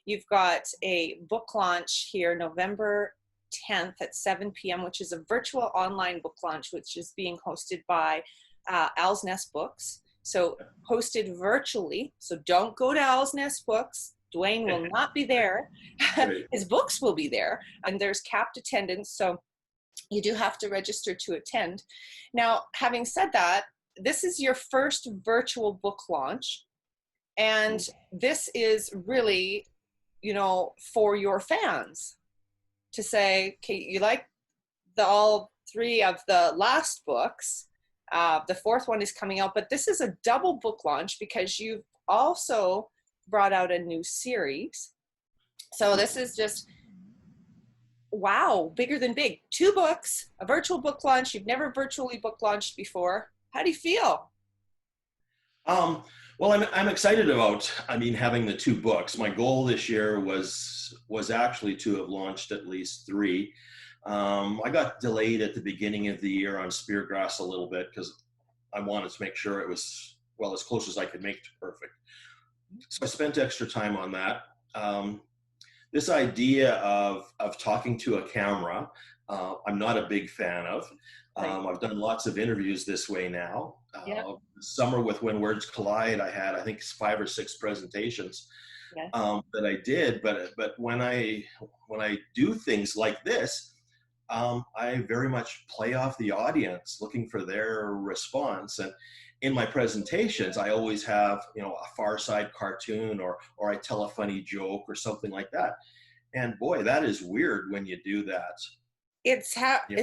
You've got a book launch here November 10th at 7 p.m., which is a virtual online book launch, which is being hosted by Owl's Nest Books. So hosted virtually. So don't go to Owl's Nest Books. Dwayne will not be there. His books will be there, and there's capped attendance. So you do have to register to attend. Now, having said that, this is your first virtual book launch. And this is really, for your fans to say, okay, you like all three of the last books. The fourth one is coming out, but this is a double book launch because you've also brought out a new series. So this is just, wow, bigger than big. 2 books, a virtual book launch. You've never virtually book launched before. How do you feel? Well, I'm excited about, having the 2 books. My goal this year was actually to have launched at least 3. I got delayed at the beginning of the year on Speargrass a little bit because I wanted to make sure it was, well, as close as I could make to perfect. So I spent extra time on that. This idea of talking to a camera, I'm not a big fan of. I've done lots of interviews this way now. Summer with When Words Collide, I had, I think, 5 or 6 presentations that I did. But when I do things like this, I very much play off the audience, looking for their response. And in my presentations, I always have, a Far Side cartoon or I tell a funny joke or something like that. And boy, that is weird when you do that. It's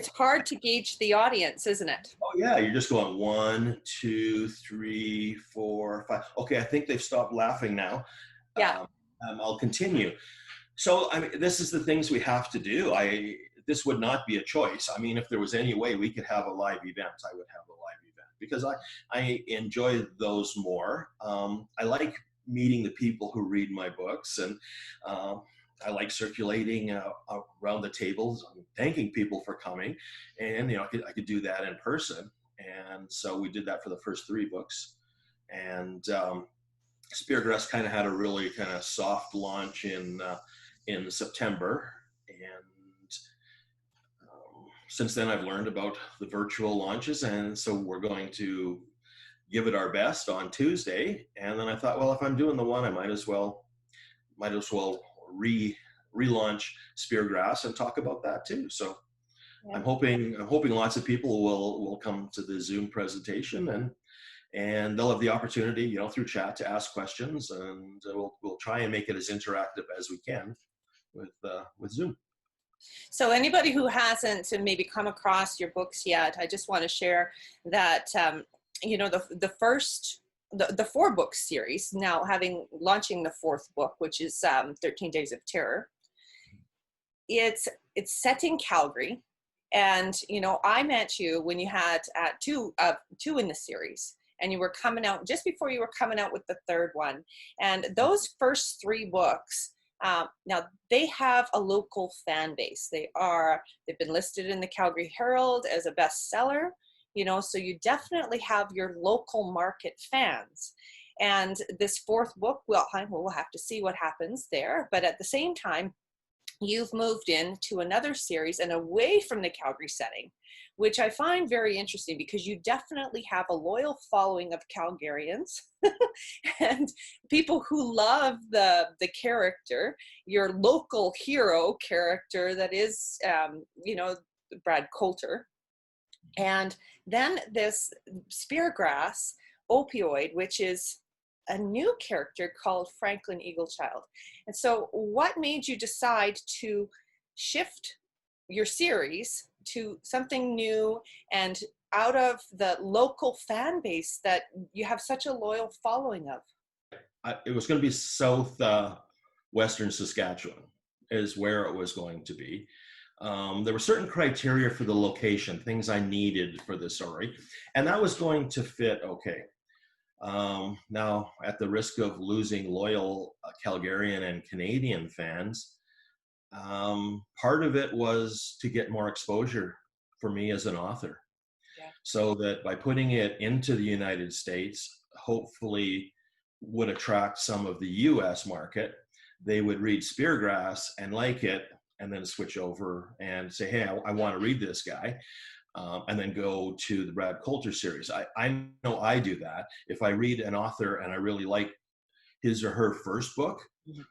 hard to gauge the audience, isn't it? Oh yeah, you're just going 1, 2, 3, 4, 5. Okay, I think they've stopped laughing now. Yeah. I'll continue. So this is the things we have to do. This would not be a choice. If there was any way we could have a live event, I would have a live event because I enjoy those more. I like meeting the people who read my books, and I like circulating around the tables, thanking people for coming, and I could do that in person. And so we did that for the first 3 books, and Speargrass kind of had a really kind of soft launch in September, and since then I've learned about the virtual launches, and so we're going to give it our best on Tuesday. And then I thought, well, if I'm doing the one, I might as well relaunch Speargrass and talk about that too. So yeah. I'm hoping lots of people will come to the Zoom presentation, and they'll have the opportunity, through chat to ask questions, and we'll try and make it as interactive as we can with Zoom. So anybody who hasn't maybe come across your books yet, I just want to share that, the 4-book series, now launching the 4th book, which is 13 Days of Terror. It's set in Calgary. And, I met you when you had 2 in the series, and you were coming out just before you were coming out with the 3rd one. And those first 3 books, now they have a local fan base. They've been listed in the Calgary Herald as a bestseller, so you definitely have your local market fans. And this 4th book, we'll have to see what happens there. But at the same time, you've moved into another series and away from the Calgary setting, which I find very interesting because you definitely have a loyal following of Calgarians and people who love the character, your local hero character that is, Brad Coulter. And then this Speargrass opioid, which is a new character called Franklin Eaglechild. And so what made you decide to shift your series to something new and out of the local fan base that you have such a loyal following of? It was going to be south western Saskatchewan is where it was going to be. There were certain criteria for the location, things I needed for the story, and that was going to fit okay. Now, at the risk of losing loyal Calgarian and Canadian fans, part of it was to get more exposure for me as an author. Yeah. So that by putting it into the United States, hopefully would attract some of the US market. they would read Speargrass and like it, and then switch over and say, hey, I want to read this guy. And then go to the Brad Coulter series. I know I do that. If I read an author and I really like his or her first book,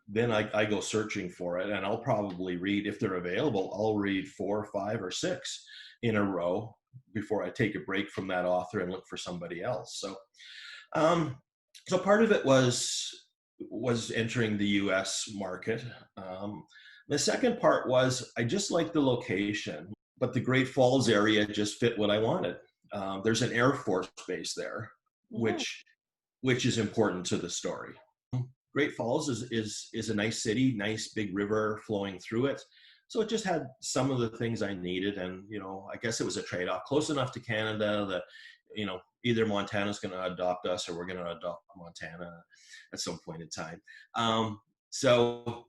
then I go searching for it, and I'll probably read, if they're available, I'll read 4, 5, or 6 in a row before I take a break from that author and look for somebody else. So part of it was entering the U.S. market. The second part was I just liked the location, but the Great Falls area just fit what I wanted. There's an Air Force base there, which is important to the story. Great Falls is a nice city, nice big river flowing through it. So it just had some of the things I needed. And, I guess it was a trade-off. Close enough to Canada that, either Montana's going to adopt us or we're going to adopt Montana at some point in time. So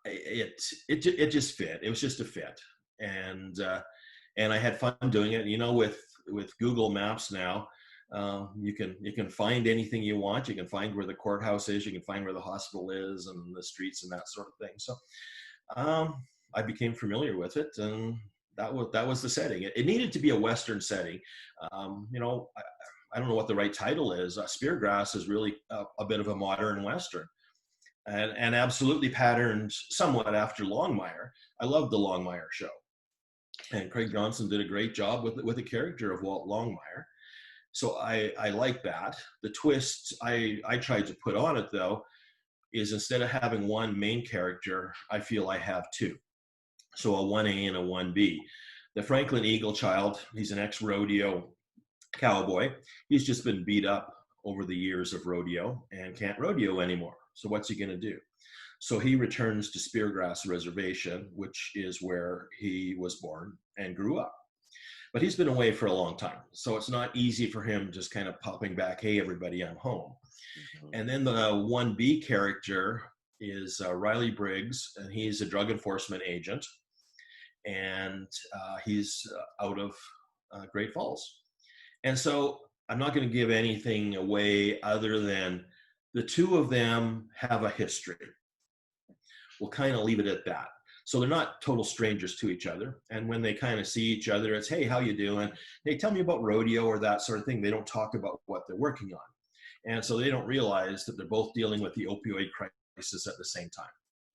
it just fit. It was just a fit. And I had fun doing it. With Google Maps now, you can find anything you want. You can find where the courthouse is. You can find where the hospital is and the streets and that sort of thing. So I became familiar with it, and that was the setting. It needed to be a Western setting. I don't know what the right title is. Speargrass is really a bit of a modern Western, and absolutely patterned somewhat after Longmire. I loved the Longmire show, and Craig Johnson did a great job with the character of Walt Longmire. So I like that. The twist I tried to put on it, though, is instead of having one main character, I feel I have two. So a 1A and a 1B. The Franklin Eagle child, he's an ex-rodeo cowboy. He's just been beat up over the years of rodeo and can't rodeo anymore. So what's he going to do? So he returns to Speargrass Reservation, which is where he was born and grew up. But he's been away for a long time. So it's not easy for him just kind of popping back, hey, everybody, I'm home. And then the 1B character is Riley Briggs, and he's a drug enforcement agent. And he's out of Great Falls. And so I'm not going to give anything away other than the two of them have a history. We'll kind of leave it at that. So they're not total strangers to each other. And when they kind of see each other, it's, hey, how you doing? Hey, tell me about rodeo or that sort of thing. They don't talk about what they're working on. And so they don't realize that they're both dealing with the opioid crisis at the same time.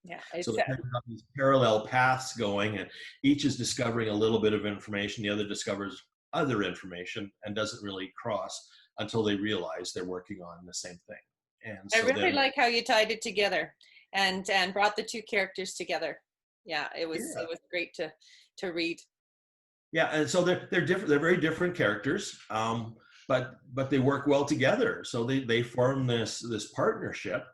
Yeah. So they have these parallel paths going, and each is discovering a little bit of information. The other discovers other information and doesn't really cross until they realize they're working on the same thing. And so I really like how you tied it together and brought the two characters together. Yeah, it was great to read. Yeah, and so they're different. They're very different characters, but they work well together. So they form this partnership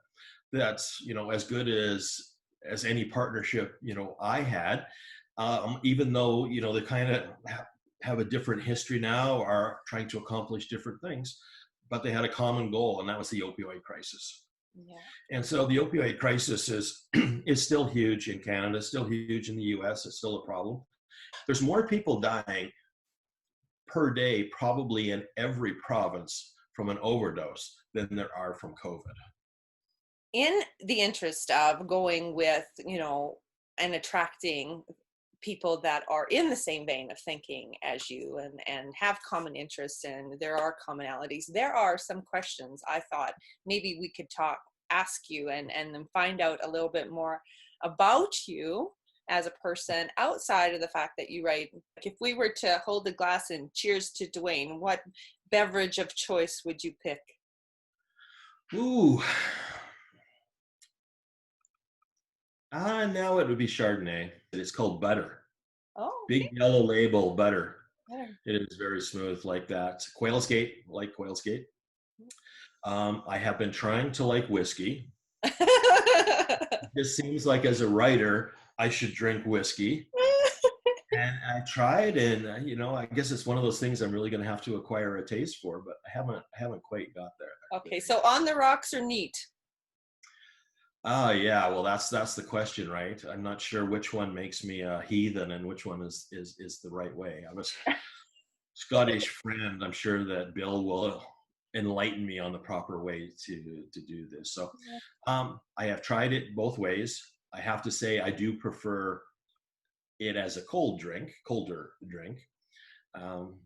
that's as good as any partnership I had. Even though they kind of have a different history now, are trying to accomplish different things, but they had a common goal, and that was the opioid crisis. Yeah. And so the opioid crisis is still huge in Canada, still huge in the US. It's still a problem. There's more people dying per day, probably in every province, from an overdose than there are from COVID. In the interest of going with, and attracting people that are in the same vein of thinking as you and have common interests, and there are commonalities, there are some questions I thought maybe we could ask you and then find out a little bit more about you as a person outside of the fact that you write. Like, if we were to hold the glass and cheers to Dwayne, what beverage of choice would you pick? Ooh. Now it would be Chardonnay. It's called Butter. Oh, big yellow label, Butter. Butter. It is very smooth like that. Quail's Gate, like Quail's Gate. I have been trying to like whiskey. It just seems like as a writer, I should drink whiskey. And I tried, and I guess it's one of those things I'm really going to have to acquire a taste for, but I haven't quite got there. Okay, so on the rocks or neat? Yeah, well, that's the question, right? I'm not sure which one makes me a heathen and which one is the right way. I'm a Scottish friend. I'm sure that Bill enlighten me on the proper way to do this. So I have tried it both ways. I have to say I do prefer it as a colder drink. Um,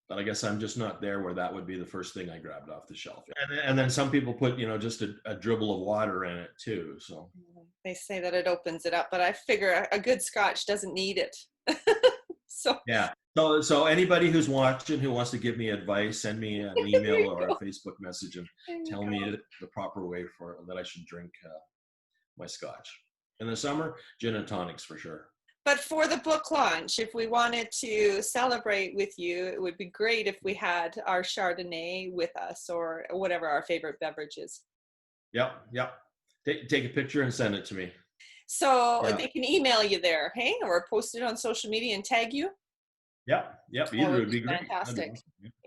but I guess I'm just not there where that would be the first thing I grabbed off the shelf. And then some people put, just a dribble of water in it too. So They say that it opens it up, but I figure a good scotch doesn't need it. So yeah. So anybody who's watching who wants to give me advice, send me an email or a Facebook message and tell me the proper way that I should drink my scotch. In the summer, gin and tonics for sure. But for the book launch, if we wanted to celebrate with you, it would be great if we had our Chardonnay with us or whatever our favorite beverage is. Yep. Take a picture and send it to me. So they can email you there, hey, or post it on social media and tag you. Yep. Either would be great. Fantastic.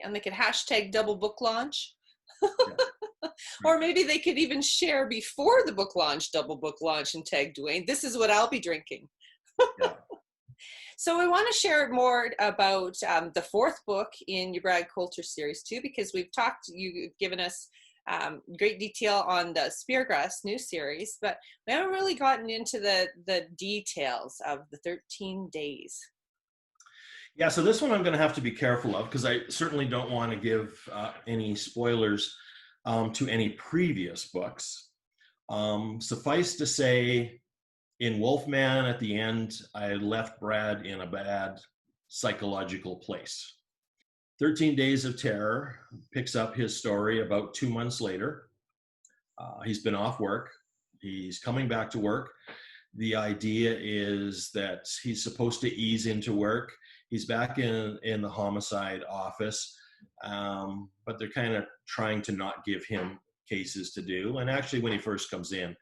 And they could hashtag double book launch. Or maybe they could even share before the book launch, double book launch, and tag Dwayne. This is what I'll be drinking. Yeah. So we want to share more about the fourth book in your Brad Coulter series too, because you've given us great detail on the Speargrass new series, but we haven't really gotten into the details of the 13 days. Yeah, so this one I'm going to have to be careful of because I certainly don't want to give any spoilers to any previous books. Suffice to say, in Wolfman, at the end, I left Brad in a bad psychological place. 13 Days of Terror picks up his story about 2 months later. He's been off work. He's coming back to work. The idea is that he's supposed to ease into work. He's back in the homicide office, but they're kind of trying to not give him cases to do. And actually, when he first comes in,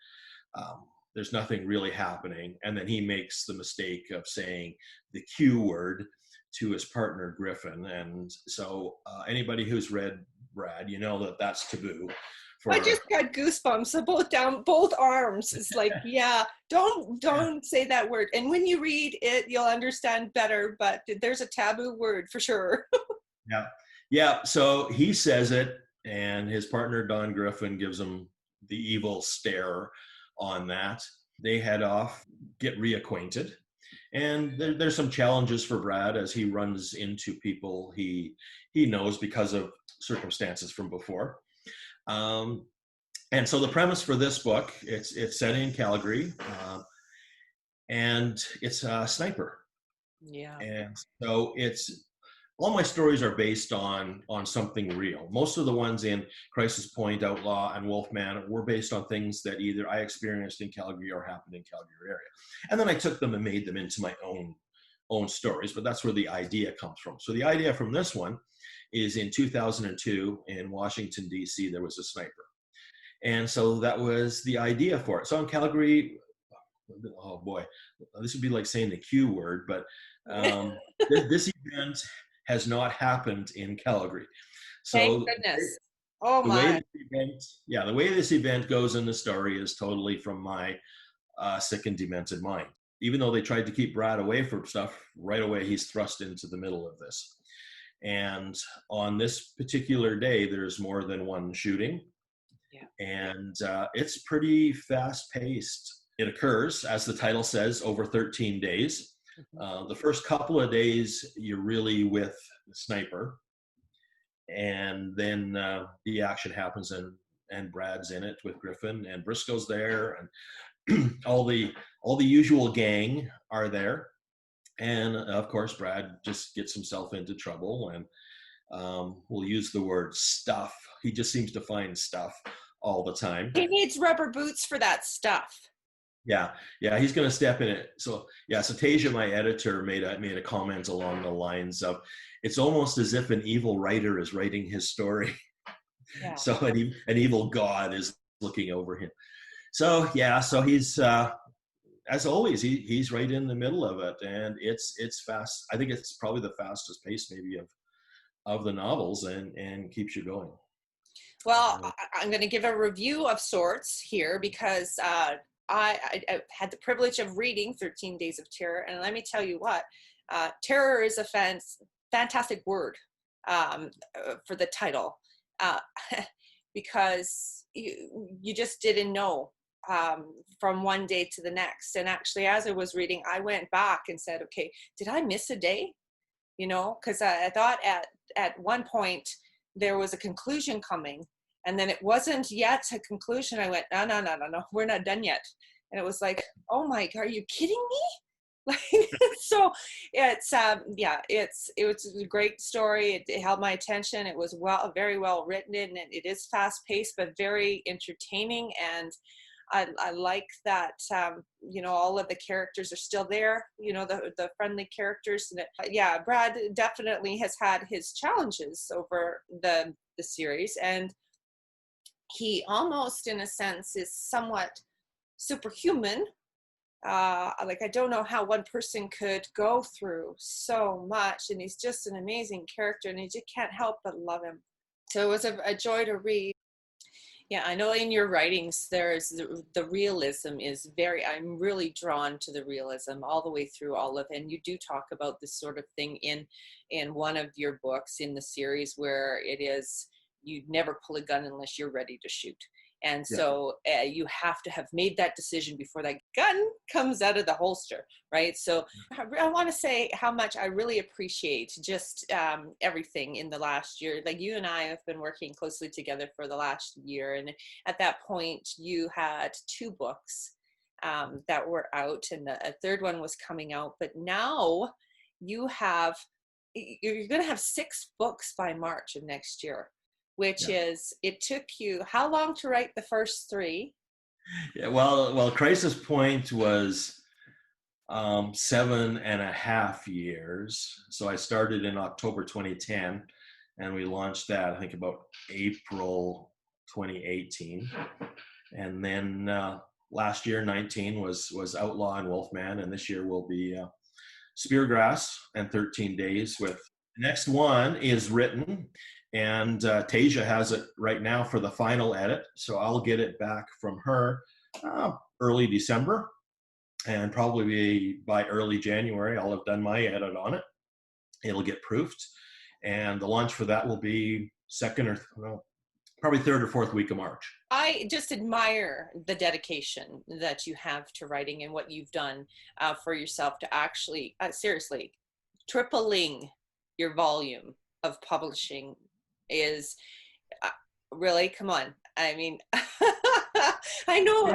there's nothing really happening. And then he makes the mistake of saying the Q word to his partner, Griffin. And so anybody who's read Brad, you know that that's taboo. I just got goosebumps down both arms. It's like, yeah, don't say that word. And when you read it, you'll understand better, but there's a taboo word for sure. Yeah. So he says it, and his partner, Don Griffin, gives him the evil stare on that. They head off, get reacquainted. And there's some challenges for Brad as he runs into people he knows because of circumstances from before. And so the premise for this book, it's set in Calgary, and it's a sniper. Yeah. And so all my stories are based on something real. Most of the ones in Crisis Point, Outlaw, and Wolfman were based on things that either I experienced in Calgary or happened in Calgary area. And then I took them and made them into my own stories, but that's where the idea comes from. So the idea from this one is in 2002 in Washington, D.C., there was a sniper. And so that was the idea for it. So in Calgary, oh boy, this would be like saying the Q word, but this event has not happened in Calgary. So thank goodness. Oh my. The way this event goes in the story is totally from my sick and demented mind. Even though they tried to keep Brad away from stuff, right away he's thrust into the middle of this. And on this particular day, there's more than one shooting. Yeah. And it's pretty fast paced. It occurs, as the title says, over 13 days. The first couple of days, you're really with the sniper. And then the action happens and Brad's in it with Griffin, and Briscoe's there, and all the usual gang are there. And of course, Brad just gets himself into trouble, and we'll use the word stuff. He just seems to find stuff all the time. He needs rubber boots for that stuff. Yeah, he's going to step in it. So Tasia, my editor, made a comment along the lines of, it's almost as if an evil writer is writing his story. Yeah. So an evil god is looking over him. So he's as always, he's right in the middle of it, and it's fast. I think it's probably the fastest pace maybe of the novels, and keeps you going. Well, I'm going to give a review of sorts here because I had the privilege of reading 13 Days of Terror, and let me tell you what, terror is a fantastic word for the title. uh, because you just didn't know from one day to the next. And actually, as I was reading, I went back and said, okay, did I miss a day? You know, because I thought at one point there was a conclusion coming, and then it wasn't yet a conclusion. I went, no, we're not done yet. And it was like, oh my God, are you kidding me? Like, so it's it was a great story. It held my attention. It was very well written, and it is fast paced but very entertaining. And I like that all of the characters are still there, the friendly characters. And yeah, Brad definitely has had his challenges over the series, and he almost in a sense is somewhat superhuman. Like, I don't know how one person could go through so much, and he's just an amazing character, and you just can't help but love him. So it was a joy to read. Yeah, I know in your writings there's the realism is I'm really drawn to the realism all the way through all of, and you do talk about this sort of thing in one of your books in the series, where it is you never pull a gun unless you're ready to shoot. And so you have to have made that decision before that gun comes out of the holster, right? So I want to say how much I really appreciate just everything in the last year. Like, you and I have been working closely together for the last year. And at that point, you had 2 books that were out, and a third one was coming out. But now you're going to have 6 books by March of next year, which is, it took you how long to write the first 3? Yeah, well, Crisis Point was 7.5 years. So I started in October 2010, and we launched that, I think, about April 2018. And then last year, 19, was Outlaw and Wolfman, and this year will be Speargrass and 13 Days. With the next one is written, and Tasia has it right now for the final edit, so I'll get it back from her early December, and probably by early January I'll have done my edit on it. It'll get proofed, and the launch for that will be probably 3rd or 4th week of March. I just admire the dedication that you have to writing and what you've done for yourself to actually, seriously, tripling your volume of publishing is really, come on. I mean, I know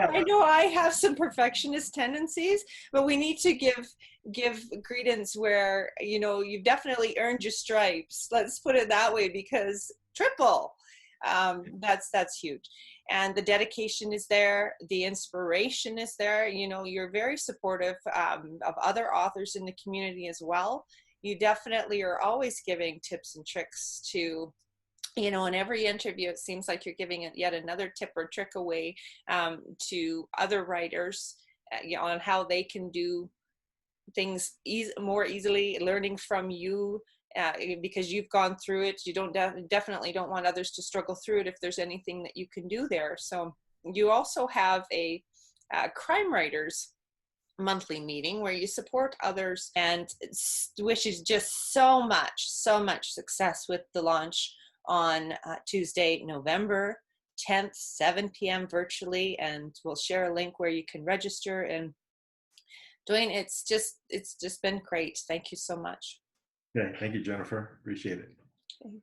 I have some perfectionist tendencies, but we need to give credence where, you've definitely earned your stripes. Let's put it that way, because triple, that's huge. And the dedication is there. The inspiration is there. You're very supportive of other authors in the community as well. You definitely are always giving tips and tricks to, in every interview, it seems like you're giving yet another tip or trick away to other writers on how they can do things more easily, learning from you because you've gone through it. You definitely don't want others to struggle through it if there's anything that you can do there. So you also have a crime writers monthly meeting where you support others, and wishes just so much success with the launch on Tuesday, November 10th, 7 p.m. virtually, and we'll share a link where you can register. And Dwayne, it's just been great. Thank you so much. Okay, thank you, Jennifer. Appreciate it. Okay.